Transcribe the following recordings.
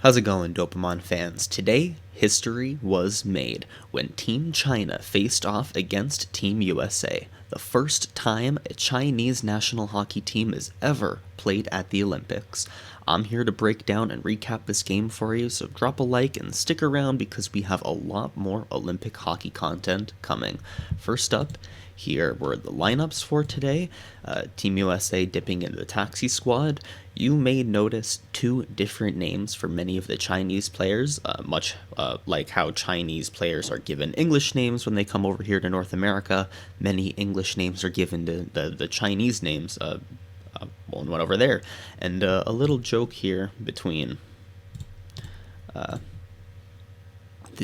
How's it going, Dopamon fans? Today, history was made when Team China faced off against Team USA. The first time a Chinese national hockey team has ever played at the Olympics. I'm here to break down and recap this game for you, so drop a like and stick around because we have a lot more Olympic hockey content coming. First up, here were the lineups for today. Team USA dipping into the taxi squad. You may notice two different names for many of the Chinese players, much like how Chinese players are given English names when they come over here to North America. Many English names are given to the Chinese names, one over there. And a little joke here between the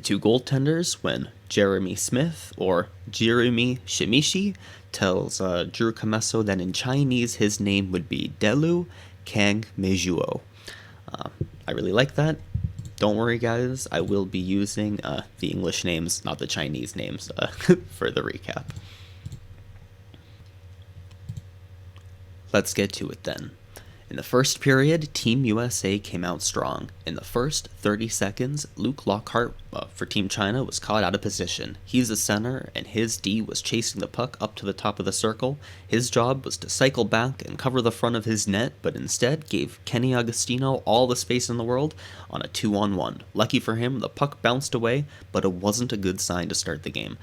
two goaltenders when Jeremy Smith, or Jeremy Shimishi, tells Drew Camesso that in Chinese his name would be Delu Kang Mejuo. I really like that. Don't worry, guys. I will be using the English names, not the Chinese names, for the recap. Let's get to it then. In the first period, Team USA came out strong. In the first 30 seconds, Luke Lockhart for Team China was caught out of position. He's a center, and his D was chasing the puck up to the top of the circle. His job was to cycle back and cover the front of his net, but instead gave Kenny Agostino all the space in the world on a 2-on-1. Lucky for him, the puck bounced away, but it wasn't a good sign to start the game.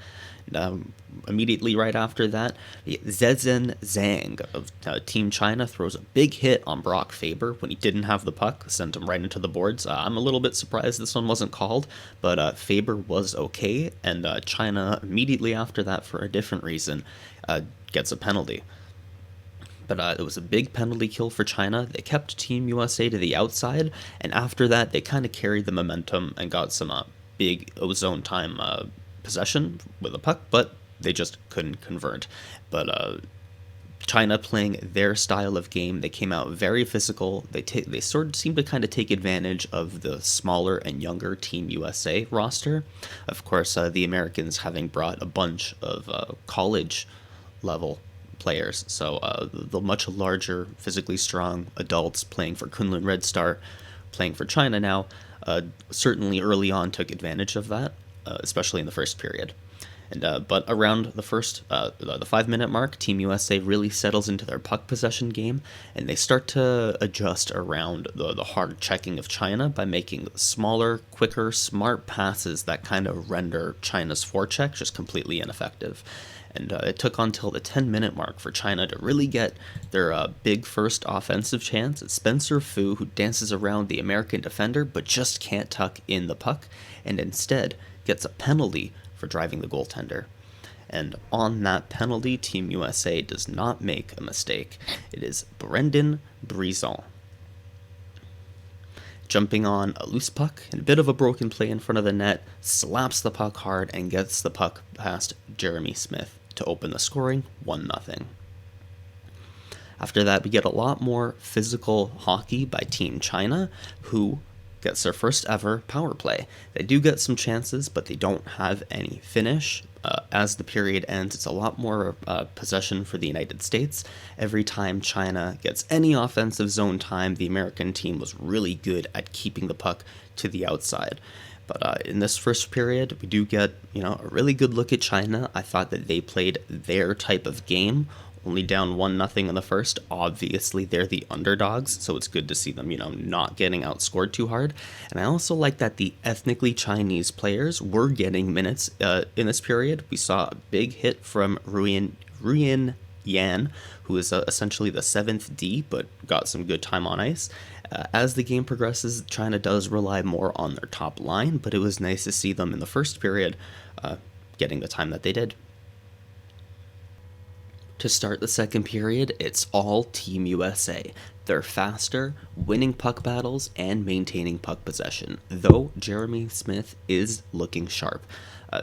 Immediately right after that, Zezhen Zhang of Team China throws a big hit on Brock Faber when he didn't have the puck, sent him right into the boards. I'm a little bit surprised this one wasn't called, but Faber was okay, and China immediately after that, for a different reason, gets a penalty. But it was a big penalty kill for China. They kept Team USA to the outside, and after that, they kind of carried the momentum and got some big ozone time possession with a puck, but they just couldn't convert. But China playing their style of game, they came out very physical. They sort of seemed to kind of take advantage of the smaller and younger Team USA roster. Of course, the Americans having brought a bunch of college level players, so the much larger, physically strong adults playing for Kunlun Red Star, playing for China now, certainly early on took advantage of that. Especially in the first period. But around the 5-minute mark, Team USA really settles into their puck possession game, and they start to adjust around the hard checking of China by making smaller, quicker, smart passes that kind of render China's forecheck just completely ineffective. And it took until the 10-minute mark for China to really get their big first offensive chance. It's Spencer Fu, who dances around the American defender but just can't tuck in the puck, and instead gets a penalty for driving the goaltender. And on that penalty, Team USA does not make a mistake. It is Brendan Brisson jumping on a loose puck and a bit of a broken play in front of the net, slaps the puck hard and gets the puck past Jeremy Smith to open the scoring 1-0. After that, we get a lot more physical hockey by Team China, who gets their first ever power play. They do get some chances, but they don't have any finish. As the period ends, it's a lot more possession for the United States. Every time China gets any offensive zone time, the American team was really good at keeping the puck to the outside. But in this first period, we do get a really good look at China. I thought that they played their type of game. Only down 1-0 in the first. Obviously, they're the underdogs, so it's good to see them, not getting outscored too hard. And I also like that the ethnically Chinese players were getting minutes in this period. We saw a big hit from Ruyan Yan, who is essentially the 7th D, but got some good time on ice. As the game progresses, China does rely more on their top line, but it was nice to see them in the first period getting the time that they did. To start the second period, it's all Team USA. They're faster, winning puck battles, and maintaining puck possession, though Jeremy Smith is looking sharp.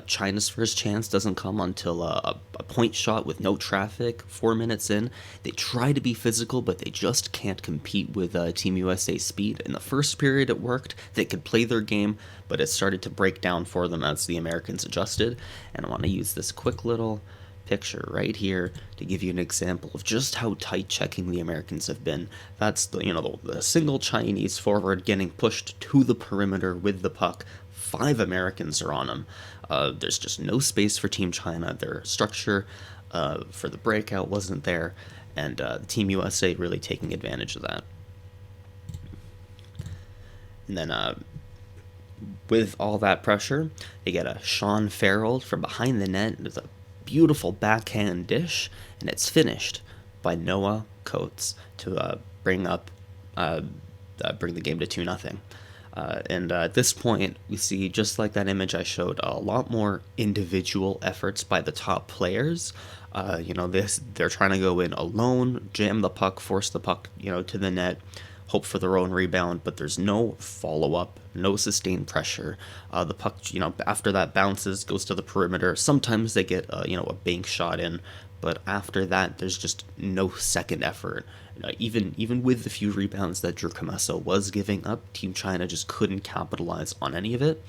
China's first chance doesn't come until a point shot with no traffic, 4 minutes in. They try to be physical, but they just can't compete with Team USA's speed. In the first period, it worked. They could play their game, but it started to break down for them as the Americans adjusted. And I want to use this quick little picture right here to give you an example of just how tight checking the Americans have been. That's the single Chinese forward getting pushed to the perimeter with the puck. 5 Americans are on him. There's just no space for Team China. Their structure for the breakout wasn't there, and Team USA really taking advantage of that. And then with all that pressure, you get a Sean Farrell from behind the net. There's a beautiful backhand dish, and it's finished by Noah Coates to bring the game to 2-0. And at this point, we see, just like that image I showed, a lot more individual efforts by the top players. They're trying to go in alone, jam the puck, force the puck, to the net, hope for their own rebound, but there's no follow-up, no sustained pressure. The puck, after that bounces, goes to the perimeter. Sometimes they get, a bank shot in, but after that, there's just no second effort. Even with the few rebounds that Drew Commesso was giving up, Team China just couldn't capitalize on any of it.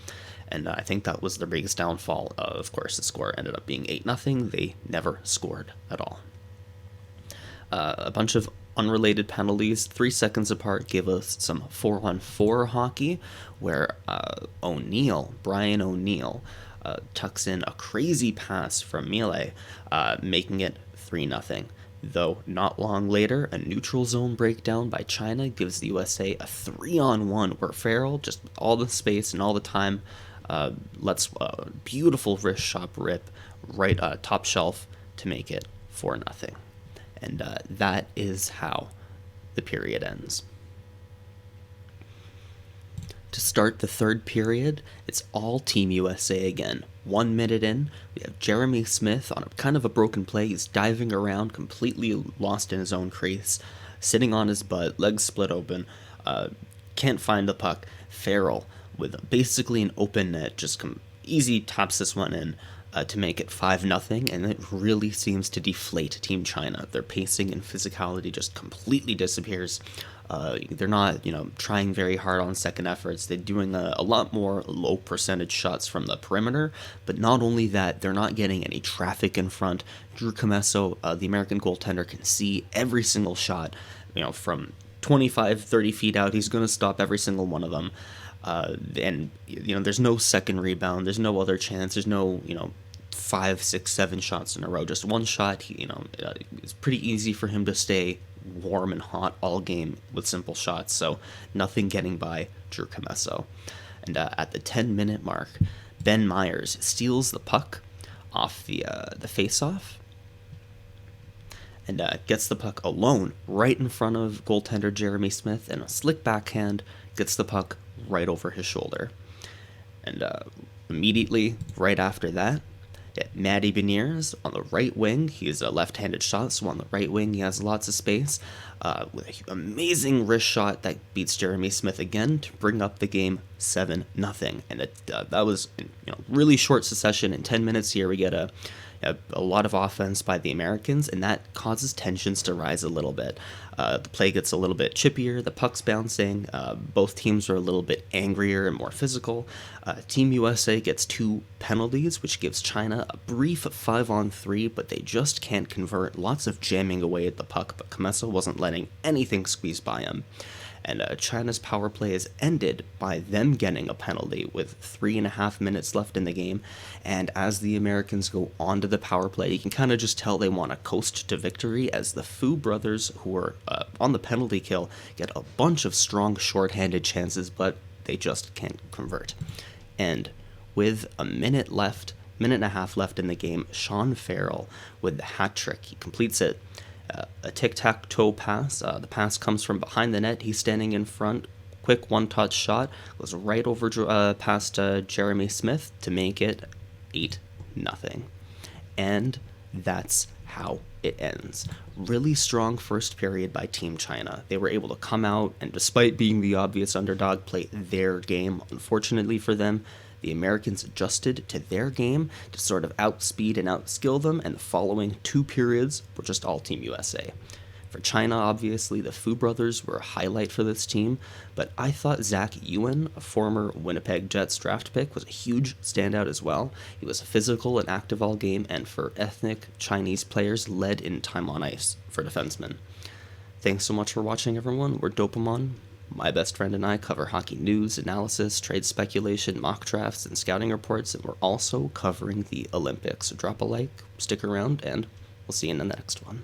And I think that was their biggest downfall. Of course, the score ended up being 8-0. They never scored at all. A bunch of unrelated penalties, 3 seconds apart, gave us some 4-on-4 hockey, where Brian O'Neill, tucks in a crazy pass from Melee, making it 3-0. Though not long later, a neutral zone breakdown by China gives the USA a 3-on-1, where Farrell, just all the space and all the time, lets a beautiful wrist shot rip right top shelf to make it 4-0. And that is how the period ends. To start the third period, it's all Team USA again. 1 minute in, we have Jeremy Smith on kind of a broken play. He's diving around, completely lost in his own crease, sitting on his butt, legs split open, can't find the puck. Farrell, with basically an open net, just easy taps this one in to make it 5-0, and it really seems to deflate Team China. Their pacing and physicality just completely disappears. They're not, trying very hard on second efforts. They're doing a lot more low percentage shots from the perimeter, but not only that, they're not getting any traffic in front. Drew Commesso, the American goaltender, can see every single shot, from 25, 30 feet out. He's going to stop every single one of them. And there's no second rebound. There's no other chance. There's no, 5, 6, 7 shots in a row. Just one shot. It's pretty easy for him to stay warm and hot all game with simple shots. So nothing getting by Drew Commesso. And at the 10-minute mark, Ben Myers steals the puck off the face-off and gets the puck alone right in front of goaltender Jeremy Smith, and a slick backhand gets the puck right over his shoulder. And immediately right after that, Matty Beniers on the right wing. He is a left-handed shot, so on the right wing he has lots of space, with an amazing wrist shot that beats Jeremy Smith again to bring up the game 7-0. And that was really short succession. In 10 minutes here we get a lot of offense by the Americans, and that causes tensions to rise a little bit. The play gets a little bit chippier, the puck's bouncing, both teams are a little bit angrier and more physical. Team USA gets 2 penalties, which gives China a brief 5-on-3, but they just can't convert. Lots of jamming away at the puck, but Commesso wasn't letting anything squeeze by him. And China's power play is ended by them getting a penalty with 3.5 minutes left in the game. And as the Americans go onto the power play, you can kind of just tell they want to coast to victory, as the Fu brothers, who are on the penalty kill, get a bunch of strong shorthanded chances, but they just can't convert. And with a minute and a half left in the game, Sean Farrell with the hat trick. He completes it. A tic-tac-toe pass. The pass comes from behind the net. He's standing in front. Quick one-touch shot. Goes right over past Jeremy Smith to make it 8-0. And that's how it ends. Really strong first period by Team China. They were able to come out and, despite being the obvious underdog, play their game. Unfortunately for them, the Americans adjusted to their game to sort of outspeed and outskill them, and the following 2 periods were just all Team USA. For China, obviously, the Fu brothers were a highlight for this team, but I thought Zach Ewan, a former Winnipeg Jets draft pick, was a huge standout as well. He was physical and active all game, and for ethnic Chinese players, led in time on ice for defensemen. Thanks so much for watching, everyone. We're Dopamon. My best friend and I cover hockey news, analysis, trade speculation, mock drafts, and scouting reports, and we're also covering the Olympics. So drop a like, stick around, and we'll see you in the next one.